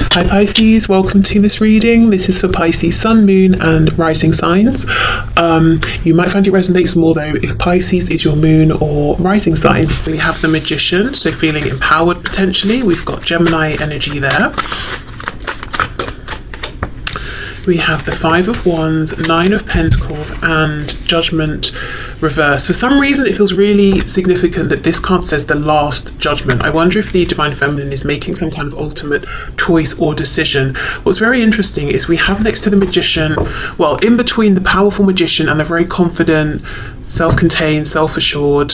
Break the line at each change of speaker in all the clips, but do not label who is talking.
Hi Pisces, welcome to this reading. This is for Pisces Sun, Moon and Rising signs. You might find it resonates more though if Pisces is your moon or rising sign. We have the Magician, so feeling empowered potentially. We've got Gemini energy there. We have the Five of Wands, Nine of Pentacles and Judgment reversed. For some reason it feels really significant that this card says the last judgment. I wonder if the Divine Feminine is making some kind of ultimate choice or decision. What's very interesting is we have next to the Magician, well, in between the powerful Magician and the very confident, self-contained, self-assured,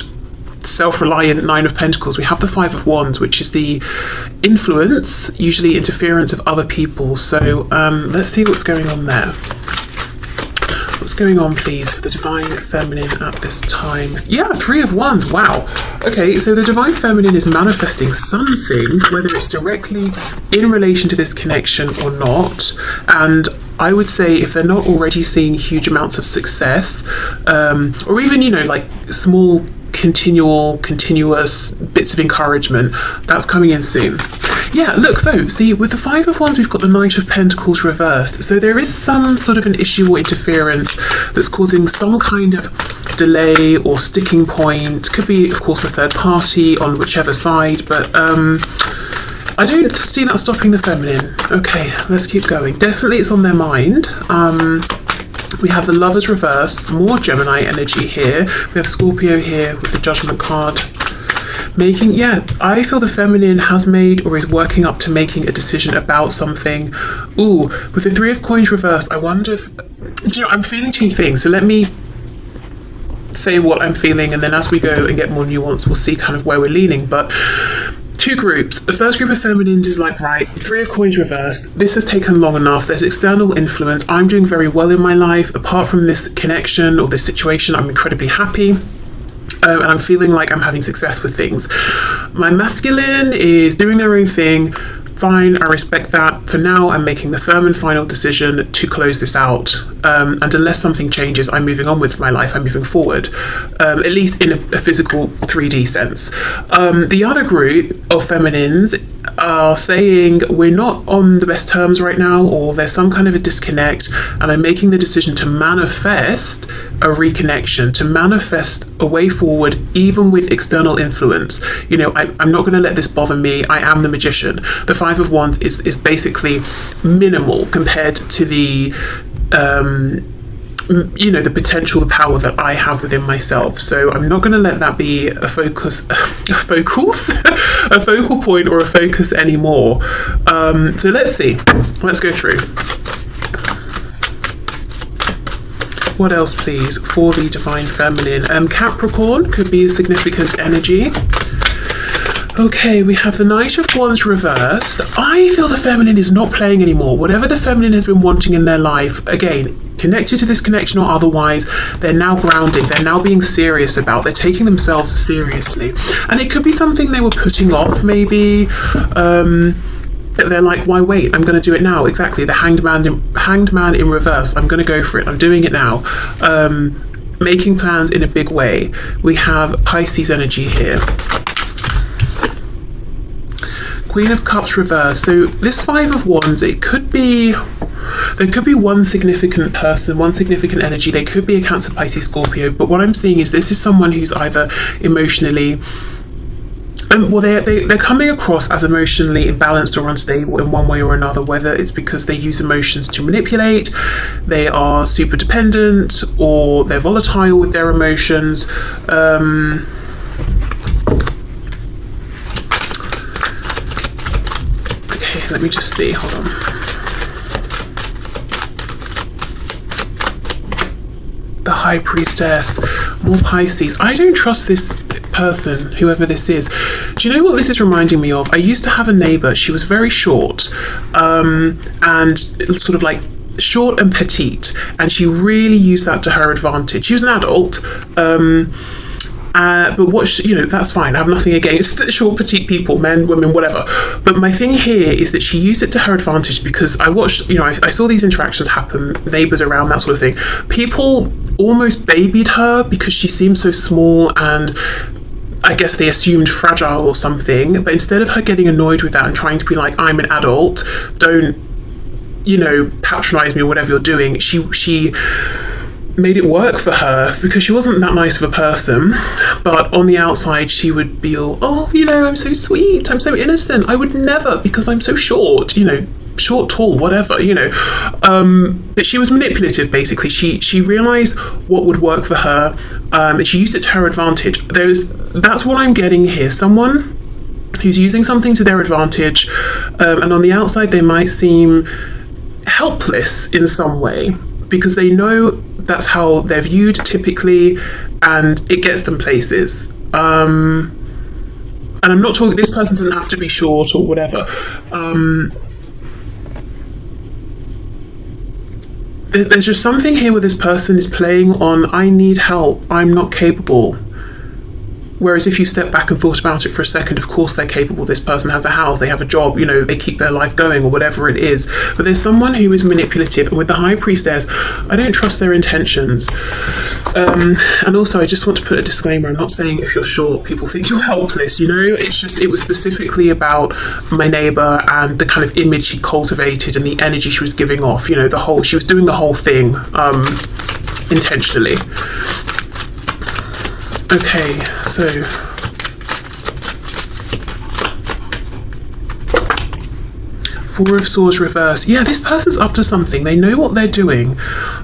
self-reliant Nine of Pentacles, we have the Five of Wands, which is the influence, usually interference of other people. So let's see what's going on there. What's going on, please, for the Divine Feminine at this time? Yeah, Three of Wands. Wow. Okay, so the Divine Feminine is manifesting something, whether it's directly in relation to this connection or not. And I would say if they're not already seeing huge amounts of success, or even, you know, like small continuous bits of encouragement, that's coming in soon. Yeah, look though, see, with the Five of Wands we've got the Knight of Pentacles reversed, so there is some sort of an issue or interference that's causing some kind of delay or sticking point. Could be, of course, a third party on whichever side, but I don't see that stopping the feminine. Okay, let's keep going. Definitely it's on their mind. We have the Lovers reversed, more Gemini energy here. We have Scorpio here with the Judgment card. Yeah, I feel the feminine has made or is working up to making a decision about something. Ooh, with the Three of Coins reversed, I wonder if, you know, I'm feeling two things. So let me say what I'm feeling, and then as we go and get more nuance, we'll see kind of where we're leaning. But two groups. The first group of feminines is like, right, Three of Coins reversed, this has taken long enough, there's external influence, I'm doing very well in my life, apart from this connection or this situation, I'm incredibly happy. And I'm feeling like I'm having success with things. My masculine is doing their own thing. Fine, I respect that. For now, I'm making the firm and final decision to close this out. And unless something changes, I'm moving on with my life. I'm moving forward, at least in a physical 3D sense. The other group of feminines are saying we're not on the best terms right now, or there's some kind of a disconnect, and I'm making the decision to manifest a reconnection, to manifest a way forward, even with external influence. You know, I'm not going to let this bother me. I am the Magician. The Five of Wands is basically minimal compared to the you know, the potential, the power that I have within myself. So I'm not going to let that be a focus, a focal point or a focus anymore. So let's see. Let's go through. What else, please, for the Divine Feminine? Capricorn could be a significant energy. Okay, we have the Knight of Wands reversed. I feel the feminine is not playing anymore. Whatever the feminine has been wanting in their life, again, connected to this connection or otherwise, they're now grounding, they're now being serious about, they're taking themselves seriously. And it could be something they were putting off, maybe. They're like, why wait? I'm going to do it now. Exactly, the Hanged Man in reverse. I'm going to go for it. I'm doing it now. Making plans in a big way. We have Pisces energy here. Queen of Cups reversed. So this Five of Wands, there could be one significant person, one significant energy. They could be a Cancer, Pisces, Scorpio. But what I'm seeing is this is someone who's either emotionally, well, they're coming across as emotionally imbalanced or unstable in one way or another, whether it's because they use emotions to manipulate, they are super dependent, or they're volatile with their emotions. Let me just see, hold on. The High Priestess, more Pisces. I don't trust this person, whoever this is. Do you know what this is reminding me of? I used to have a neighbour, she was very short, and sort of like short and petite, and she really used that to her advantage. She was an adult, but what, you know, that's fine. I have nothing against short, petite people, men, women, whatever. But my thing here is that she used it to her advantage, because I watched, you know, I saw these interactions happen, neighbours around, that sort of thing. People almost babied her because she seemed so small, and I guess they assumed fragile or something, but instead of her getting annoyed with that and trying to be like, I'm an adult, don't, you know, patronize me or whatever you're doing, she made it work for her, because she wasn't that nice of a person, but on the outside she would be all, oh, you know, I'm so sweet, I'm so innocent, I would never, because I'm so short, you know, short, tall, whatever, you know. But she was manipulative, basically. She realized what would work for her, and she used it to her advantage. That's what I'm getting here. Someone who's using something to their advantage, and on the outside they might seem helpless in some way, because they know that's how they're viewed typically, and it gets them places. And I'm not talking, this person doesn't have to be short or whatever. There's just something here where this person is playing on, I need help, I'm not capable. Whereas if you step back and thought about it for a second, of course they're capable. This person has a house, they have a job, you know, they keep their life going or whatever it is. But there's someone who is manipulative, and with the High Priestess, I don't trust their intentions. And also, I just want to put a disclaimer. I'm not saying if you're short, people think you're helpless, you know. It's just, it was specifically about my neighbour and the kind of image she cultivated and the energy she was giving off. You know, she was doing the whole thing intentionally. Okay, so Four of Swords reversed. Yeah, this person's up to something. They know what they're doing,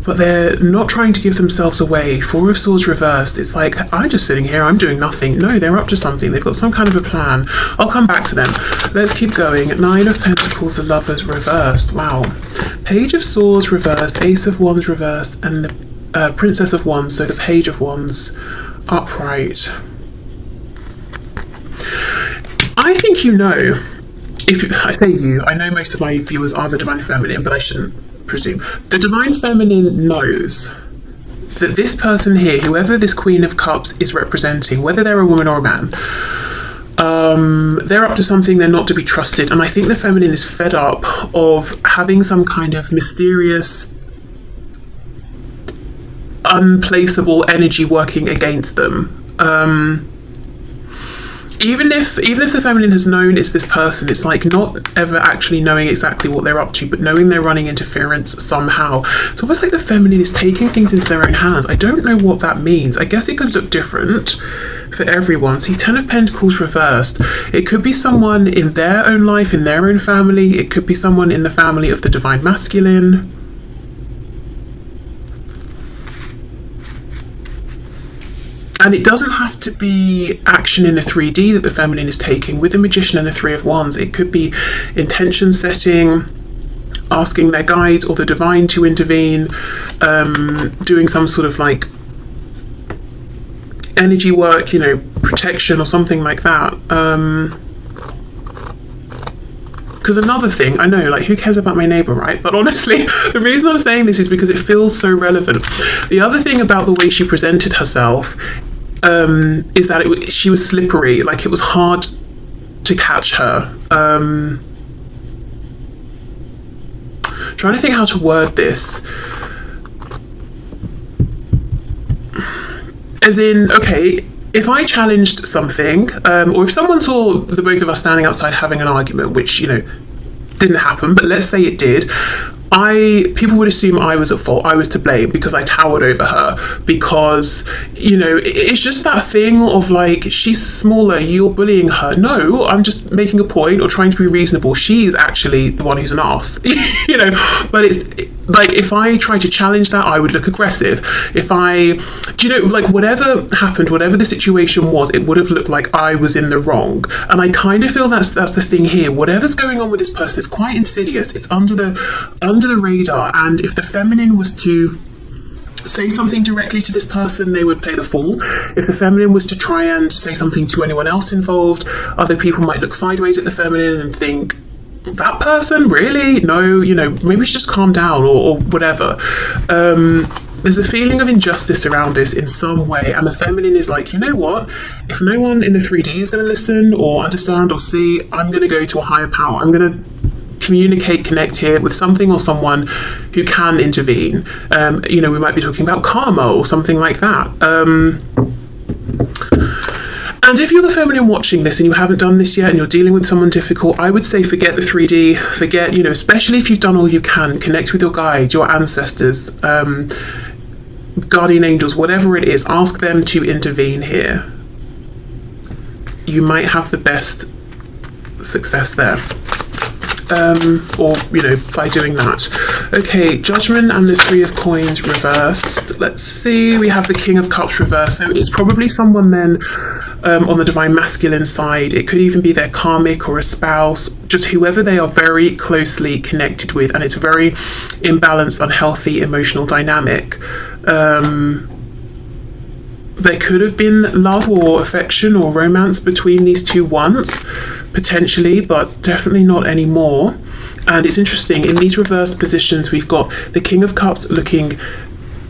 but they're not trying to give themselves away. Four of Swords reversed. It's like, I'm just sitting here, I'm doing nothing. No, they're up to something. They've got some kind of a plan. I'll come back to them. Let's keep going. Nine of Pentacles, the Lovers reversed. Wow. Page of Swords reversed, Ace of Wands reversed, and the Princess of Wands, so the Page of Wands upright. I think, you know, I say you, I know most of my viewers are the Divine Feminine, but I shouldn't presume. The Divine Feminine knows that this person here, whoever this Queen of Cups is representing, whether they're a woman or a man, they're up to something, they're not to be trusted. And I think the Feminine is fed up of having some kind of mysterious, unplaceable energy working against them. Even if the Feminine has known it's this person, it's like not ever actually knowing exactly what they're up to, but knowing they're running interference somehow. It's almost like the Feminine is taking things into their own hands. I don't know what that means. I guess it could look different for everyone. See, Ten of Pentacles reversed. It could be someone in their own life, in their own family. It could be someone in the family of the Divine Masculine. And it doesn't have to be action in the 3D that the Feminine is taking. With the Magician and the Three of Wands, it could be intention setting, asking their guides or the Divine to intervene, doing some sort of like energy work, you know, protection or something like that. Because another thing, I know, like, who cares about my neighbour, right? But honestly, the reason I'm saying this is because it feels so relevant. The other thing about the way she presented herself is that she was slippery, like it was hard to catch her. Trying to think how to word this. As in, okay, if I challenged something, or if someone saw the both of us standing outside having an argument, which, you know, didn't happen, but let's say it did, people would assume I was at fault, I was to blame because I towered over her, because, you know, it's just that thing of like, she's smaller, you're bullying her. No, I'm just making a point or trying to be reasonable. She's actually the one who's an arse, you know. But it's like, if I tried to challenge that, I would look aggressive. If do you know, like, whatever happened, whatever the situation was, it would have looked like I was in the wrong. And I kind of feel that's the thing here. Whatever's going on with this person is quite insidious. It's under the radar, and if the Feminine was to say something directly to this person, they would play the fool. If the Feminine was to try and say something to anyone else involved, other people might look sideways at the Feminine and think, that person, really? No, you know, maybe we should just calm down or whatever. There's a feeling of injustice around this in some way, and the Feminine is like, you know what, if no one in the 3D is going to listen or understand or see, I'm going to go to a higher power. I'm going to connect here with something or someone who can intervene. You know, we might be talking about karma or something like that. And if you're the feminine watching this and you haven't done this yet and you're dealing with someone difficult, I would say forget the 3D, forget, especially if you've done all you can, connect with your guides, your ancestors, guardian angels, whatever it is, ask them to intervene here. You might have the best success there. Or by doing that. Okay, Judgment and the 3 of Coins reversed. Let's see, we have the King of Cups reversed, so it's probably someone then on the divine masculine side. It could even be their karmic or a spouse, just whoever they are very closely connected with, and it's a very imbalanced, unhealthy emotional dynamic. There could have been love or affection or romance between these two once, potentially, but definitely not anymore. And it's interesting, in these reversed positions, we've got the King of Cups looking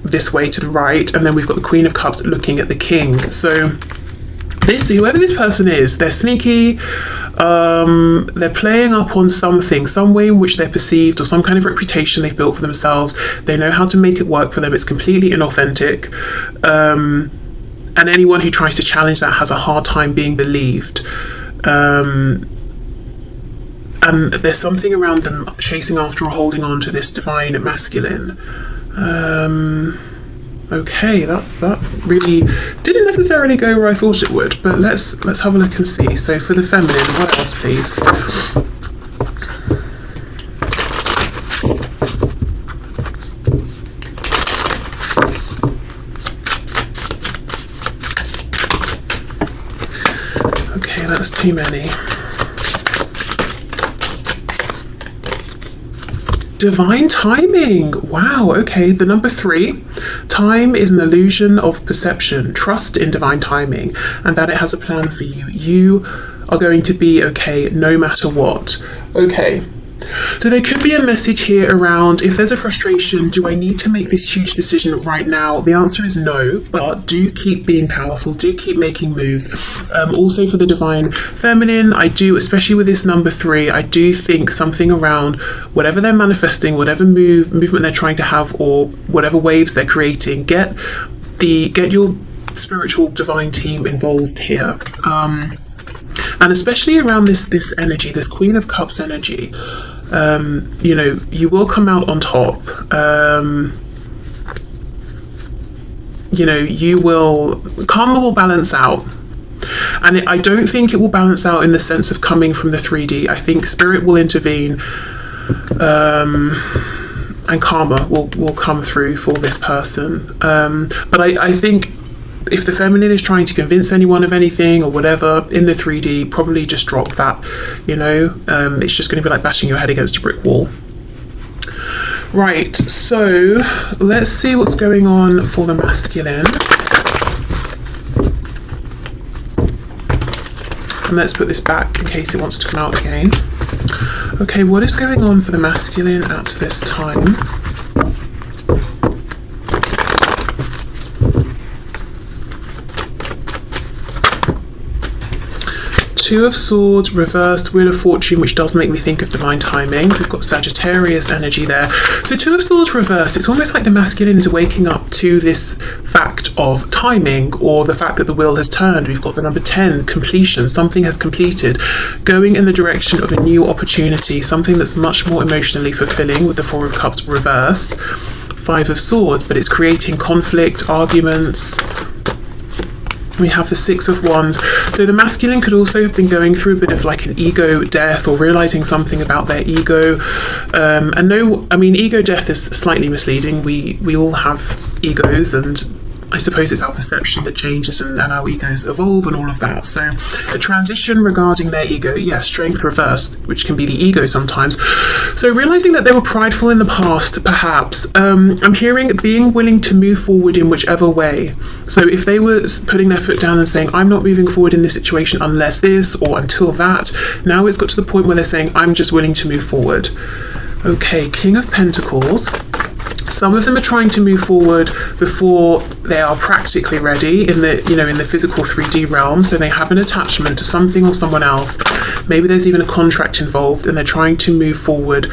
this way to the right, and then we've got the Queen of Cups looking at the King. So whoever this person is, they're sneaky, they're playing up on something, some way in which they're perceived, or some kind of reputation they've built for themselves. They know how to make it work for them. It's completely inauthentic. And anyone who tries to challenge that has a hard time being believed. And there's something around them chasing after or holding on to this divine masculine. Okay, that really didn't necessarily go where I thought it would, but let's have a look and see. So for the feminine, what else, please? Okay, that's too many. Divine timing. Wow, okay, the number 3. Time is an illusion of perception. Trust in divine timing and that it has a plan for you. You are going to be okay no matter what. Okay. So there could be a message here around, if there's a frustration, do I need to make this huge decision right now? The answer is no, but do keep being powerful, do keep making moves. Also for the divine feminine, I do, especially with this number 3, I do think something around whatever they're manifesting, whatever movement they're trying to have, or whatever waves they're creating, get your spiritual divine team involved here. And especially around this energy, this Queen of Cups energy, you will come out on top. Karma will balance out. And I don't think it will balance out in the sense of coming from the 3D. I think spirit will intervene, and karma will come through for this person. But I think if the feminine is trying to convince anyone of anything or whatever in the 3D, probably just drop that. It's just going to be like bashing your head against a brick wall. Right, so let's see what's going on for the masculine. And let's put this back in case it wants to come out again. Okay, what is going on for the masculine at this time? Two of Swords reversed, Wheel of Fortune, which does make me think of divine timing. We've got Sagittarius energy there. So Two of Swords reversed, it's almost like the masculine is waking up to this fact of timing, or the fact that the wheel has turned. We've got the number 10, completion. Something has completed, going in the direction of a new opportunity, something that's much more emotionally fulfilling, with the Four of Cups reversed. Five of Swords, but it's creating conflict, arguments. We have the Six of Wands. So the masculine could also have been going through a bit of like an ego death, or realizing something about their ego. Ego death is slightly misleading. We all have egos, and I suppose it's our perception that changes, and our egos evolve and all of that. So a transition regarding their ego, yes, strength reversed, which can be the ego sometimes. So realizing that they were prideful in the past, perhaps. I'm hearing being willing to move forward in whichever way. So if they were putting their foot down and saying, I'm not moving forward in this situation unless this, or until that, now it's got to the point where they're saying, I'm just willing to move forward. Okay, King of Pentacles. Some of them are trying to move forward before they are practically ready in the physical 3D realm. So they have an attachment to something or someone else. Maybe there's even a contract involved, and they're trying to move forward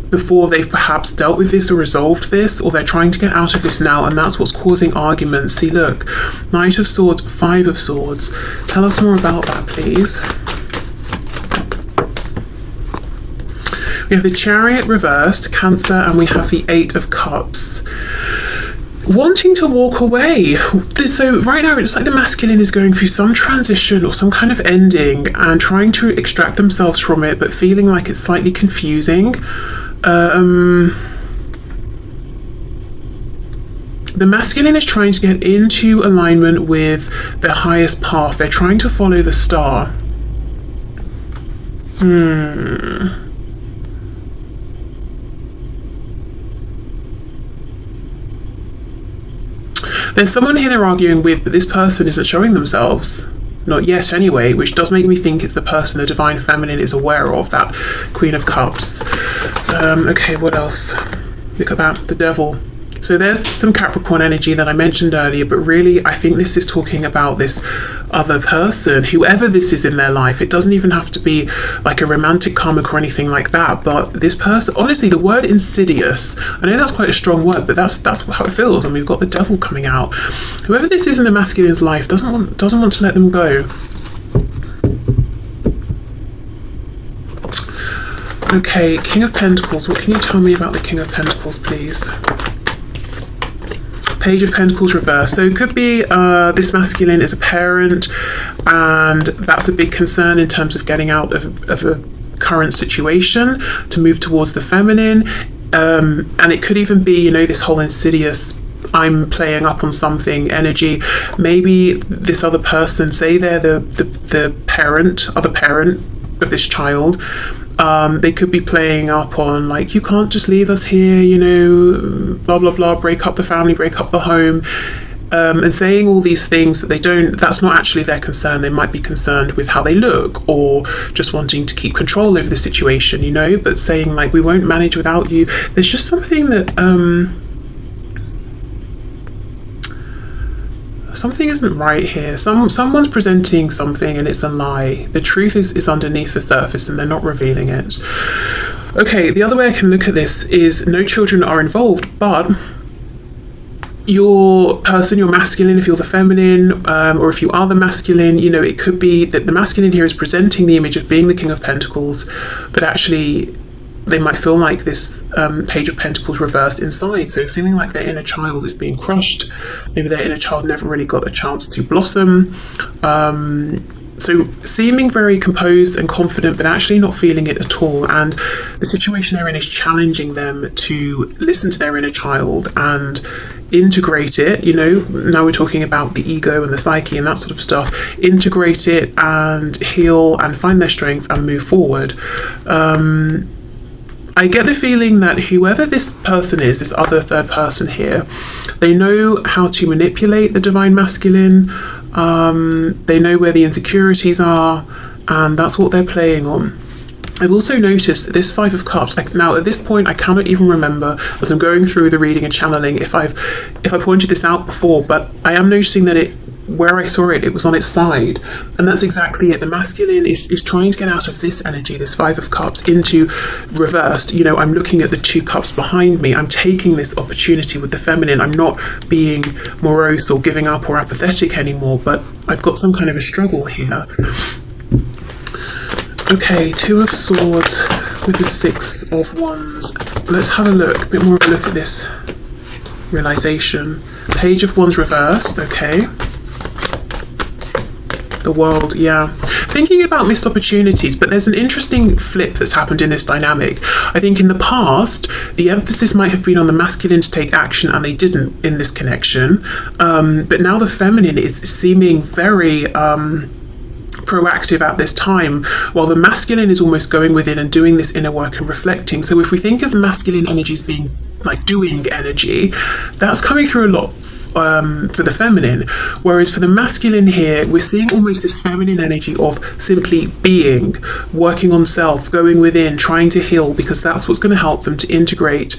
before they've perhaps dealt with this or resolved this, or they're trying to get out of this now, and that's what's causing arguments. See, look, Knight of Swords, Five of Swords. Tell us more about that, please. We have the Chariot reversed, Cancer, and we have the Eight of Cups. Wanting to walk away. So right now it's like the masculine is going through some transition or some kind of ending and trying to extract themselves from it, but feeling like it's slightly confusing. The masculine is trying to get into alignment with their highest path. They're trying to follow the star. There's someone here they're arguing with, but this person isn't showing themselves. Not yet anyway, which does make me think it's the person the Divine Feminine is aware of, that Queen of Cups. Okay, what else? Look at that, the Devil. So there's some Capricorn energy that I mentioned earlier, but really I think this is talking about this other person, whoever this is in their life. It doesn't even have to be like a romantic karmic or anything like that, but this person, honestly, the word insidious, I know that's quite a strong word, but that's how it feels, and we've got the Devil coming out. Whoever this is in the masculine's life doesn't want to let them go. Okay, King of Pentacles. What can you tell me about the King of Pentacles, please? Page of Pentacles reversed. So it could be this masculine is a parent, and that's a big concern in terms of getting out of a current situation to move towards the feminine. And it could even be, you know, this whole insidious, I'm playing up on something energy. Maybe this other person, say they're the parent, other parent of this child, they could be playing up on like, you can't just leave us here, you know, blah blah blah, break up the family, break up the home, and saying all these things that they don't, that's not actually their concern. They might be concerned with how they look, or just wanting to keep control over the situation, you know, but saying like, we won't manage without you. There's just something that something isn't right here. Someone's presenting something and it's a lie. The truth is underneath the surface and they're not revealing it. Okay, the other way I can look at this is no children are involved, but your person, your masculine, if you're the feminine, or if you are the masculine, you know, it could be that the masculine here is presenting the image of being the King of Pentacles, but actually they might feel like this Page of Pentacles reversed inside, so feeling like their inner child is being crushed. Maybe their inner child never really got a chance to blossom. So seeming very composed and confident, but actually not feeling it at all. And the situation they're in is challenging them to listen to their inner child and integrate it. You know, now we're talking about the ego and the psyche and that sort of stuff. Integrate it and heal and find their strength and move forward. I get the feeling that whoever this person is, this other third person here, they know how to manipulate the Divine Masculine. They know where the insecurities are, and that's what they're playing on. I've also noticed this Five of Cups. Now at this point I cannot even remember, as I'm going through the reading and channeling, if I pointed this out before, but I am noticing that where I saw it was on its side, and that's exactly it. The masculine is trying to get out of this energy, this Five of Cups, into reversed. You know, I'm looking at the two cups behind me. I'm taking this opportunity with the feminine. I'm not being morose or giving up or apathetic anymore, but I've got some kind of a struggle here. Okay, Two of Swords with the Six of Wands. Let's have a look, a bit more of a look at this realization. Page of Wands reversed, okay. The World, yeah. Thinking about missed opportunities, but there's an interesting flip that's happened in this dynamic. I think in the past, the emphasis might have been on the masculine to take action, and they didn't in this connection. But now the feminine is seeming very proactive at this time, while the masculine is almost going within and doing this inner work and reflecting. So if we think of the masculine energies being like doing energy, that's coming through a lot for the feminine, whereas for the masculine here we're seeing almost this feminine energy of simply being, working on self, going within, trying to heal, because that's what's going to help them to integrate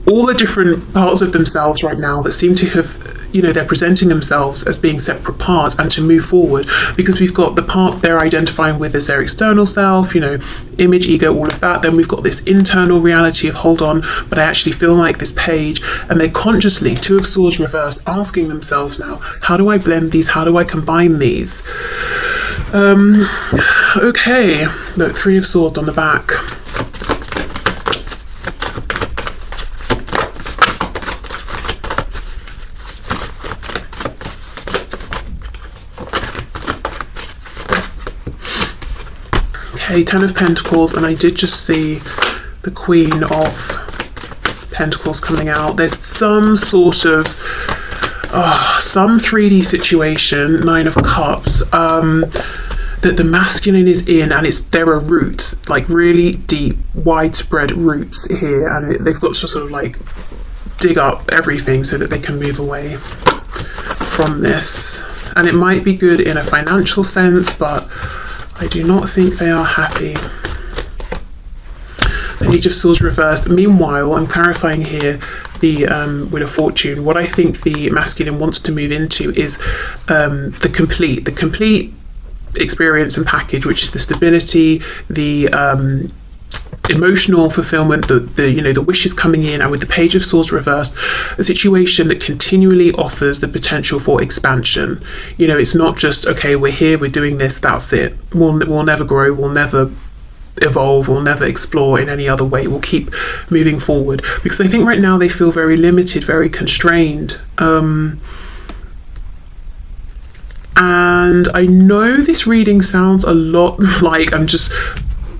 all the different parts of themselves right now that seem to have you know, they're presenting themselves as being separate parts and to move forward, because we've got the part they're identifying with as their external self, you know, image, ego, all of that. Then we've got this internal reality of, hold on, but I actually feel like this page. And they're consciously, Two of Swords reversed, asking themselves now, how do I blend these? How do I combine these? Okay, look, Three of Swords on the back. Okay, Ten of Pentacles, and I did just see the Queen of Pentacles coming out. There's some sort of some 3D situation, Nine of Cups, that the masculine is in, and there are roots, like really deep, widespread roots here, and they've got to sort of like dig up everything so that they can move away from this. And it might be good in a financial sense, but I do not think they are happy. Page of Swords reversed. Meanwhile, I'm clarifying here the Wheel of Fortune. What I think the masculine wants to move into is the complete experience and package, which is the stability, the emotional fulfillment, the wishes coming in, and with the Page of Swords reversed, a situation that continually offers the potential for expansion. You know, it's not just, okay, we're here, we're doing this, that's it. We'll never grow, we'll never evolve, we'll never explore in any other way. We'll keep moving forward, because I think right now they feel very limited, very constrained. And I know this reading sounds a lot like I'm just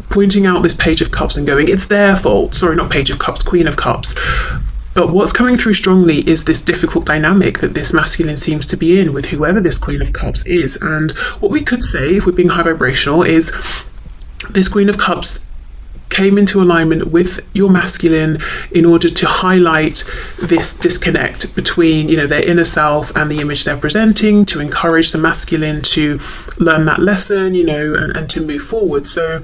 pointing out this Page of Cups and going, it's their fault. Sorry, not Page of Cups, Queen of Cups. But what's coming through strongly is this difficult dynamic that this masculine seems to be in with whoever this Queen of Cups is. And what we could say, if we're being high vibrational, is this Queen of Cups came into alignment with your masculine in order to highlight this disconnect between, you know, their inner self and the image they're presenting, to encourage the masculine to learn that lesson, you know, and to move forward. So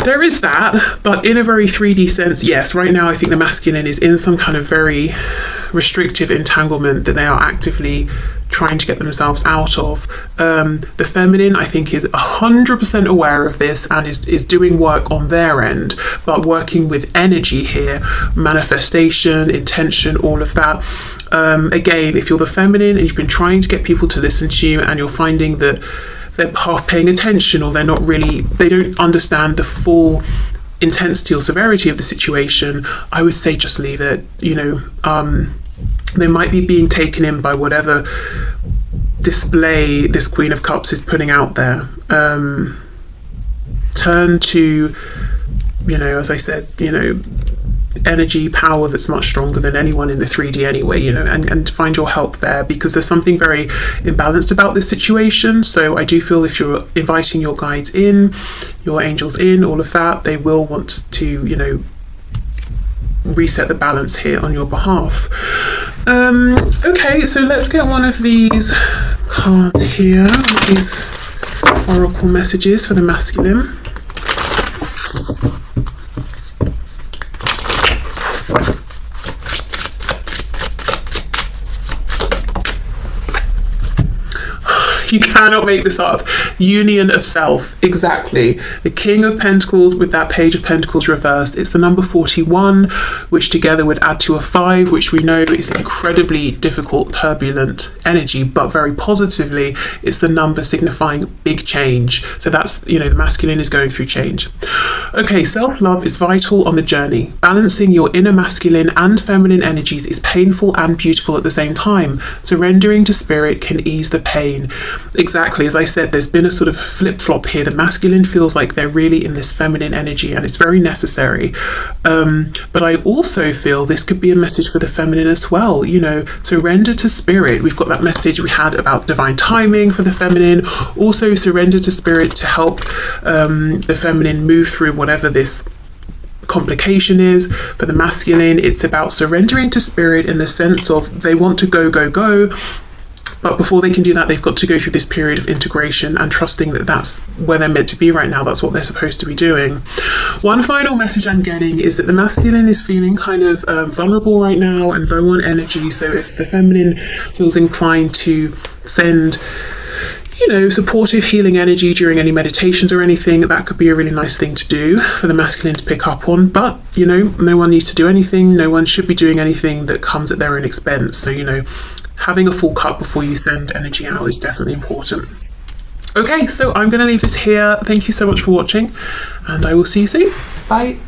there is that, but in a very 3D sense, yes, right now I think the masculine is in some kind of very restrictive entanglement that they are actively trying to get themselves out of. The feminine, I think, is 100% aware of this and is doing work on their end, but working with energy here, manifestation, intention, all of that. Again, if you're the feminine and you've been trying to get people to listen to you and you're finding that they're half paying attention, or they don't understand the full intensity or severity of the situation, I would say just leave it. You know, they might be being taken in by whatever display this Queen of Cups is putting out there. Turn to, you know, as I said, you know, energy, power that's much stronger than anyone in the 3D anyway, you know, and find your help there, because there's something very imbalanced about this situation. So I do feel if you're inviting your guides in, your angels in, all of that, they will want to, you know, reset the balance here on your behalf. Okay, so let's get one of these cards here, these oracle messages for the masculine. You cannot make this up. Union of self, exactly. The King of Pentacles with that Page of Pentacles reversed. It's the number 41, which together would add to a 5, which we know is incredibly difficult, turbulent energy, but very positively, it's the number signifying big change. So that's, you know, the masculine is going through change. Okay, self-love is vital on the journey. Balancing your inner masculine and feminine energies is painful and beautiful at the same time. Surrendering to spirit can ease the pain. Exactly, as I said, there's been a sort of flip-flop here. The masculine feels like they're really in this feminine energy, and it's very necessary. But I also feel this could be a message for the feminine as well. You know, surrender to spirit. We've got that message we had about divine timing for the feminine. Also surrender to spirit to help the feminine move through whatever this complication is. For the masculine, it's about surrendering to spirit in the sense of they want to go, But before they can do that, they've got to go through this period of integration and trusting that that's where they're meant to be right now. That's what they're supposed to be doing. One final message I'm getting is that the masculine is feeling kind of vulnerable right now and low on energy. So if the feminine feels inclined to send, you know, supportive healing energy during any meditations or anything, that could be a really nice thing to do for the masculine to pick up on. But, you know, no one needs to do anything. No one should be doing anything that comes at their own expense. So, you know, having a full cup before you send energy out is definitely important. Okay, so I'm going to leave this here. Thank you so much for watching, and I will see you soon. Bye.